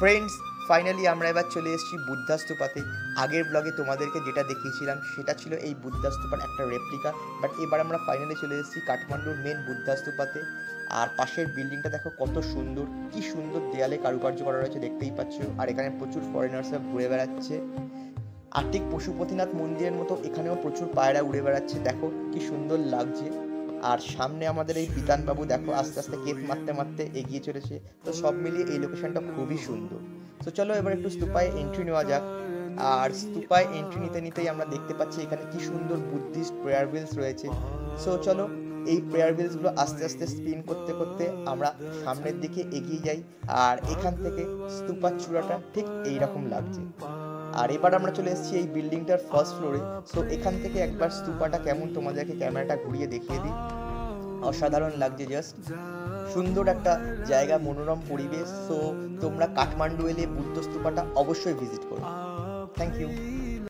Friends, finally আমরা এবার চলে এসেছি বুদ্ধা স্তূপাতে। আগের ব্লগে তোমাদেরকে যেটা দেখিয়েছিলাম সেটা ছিল এই বুদ্ধা স্তূপার একটা রেপ্লিকা, বাট এবার আমরা ফাইনালি চলে এসেছি কাঠমান্ডুর মেন বুদ্ধা স্তূপাতে। আর পাশের বিল্ডিংটা দেখো কত সুন্দর, কি সুন্দর দেয়ালে কারুকার্য করা রয়েছে, দেখতেই পাচ্ছ। আর এখানে প্রচুর ফরেনার্সরা ঘুরে বেড়াচ্ছে। আর ঠিক পশুপতিনাথ মন্দিরের মতো এখানেও প্রচুর পায়রা উড়ে বেড়াচ্ছে, দেখো কি সুন্দর লাগছে। আর সামনে আমাদের এই বিতানবাবু দেখো আস্তে আস্তে কেক মারতে মারতে এগিয়ে চলেছে। তো সব মিলিয়ে এই লোকেশনটা খুবই সুন্দর। তো চলো এবার একটু স্তূপায় এন্ট্রি নেওয়া যাক। আর স্তূপায় এন্ট্রি নিতে নিতেই আমরা দেখতে পাচ্ছি এখানে কি সুন্দর বুদ্ধিস্ট প্রেয়ার হুইলস রয়েছে। সো চলো এই প্রেয়ার হুইলসগুলো আস্তে আস্তে স্পিন করতে করতে আমরা সামনের দিকে এগিয়ে যাই। আর এখান থেকে স্তূপার চূড়াটা ঠিক এইরকম লাগছে। আর এবার আমরা চলে এসেছি এই বিল্ডিংটার ফার্স্ট ফ্লোরে। সো এখান থেকে একবার স্তূপাটা কেমন তোমাদেরকে ক্যামেরাটা ঘুরিয়ে দেখিয়ে দিই। অসাধারণ লাগছে, জাস্ট সুন্দর একটা জায়গা, মনোরম পরিবেশ। সো তোমরা কাঠমান্ডু এলে বুদ্ধ স্তূপাটা অবশ্যই ভিজিট করো। Thank you.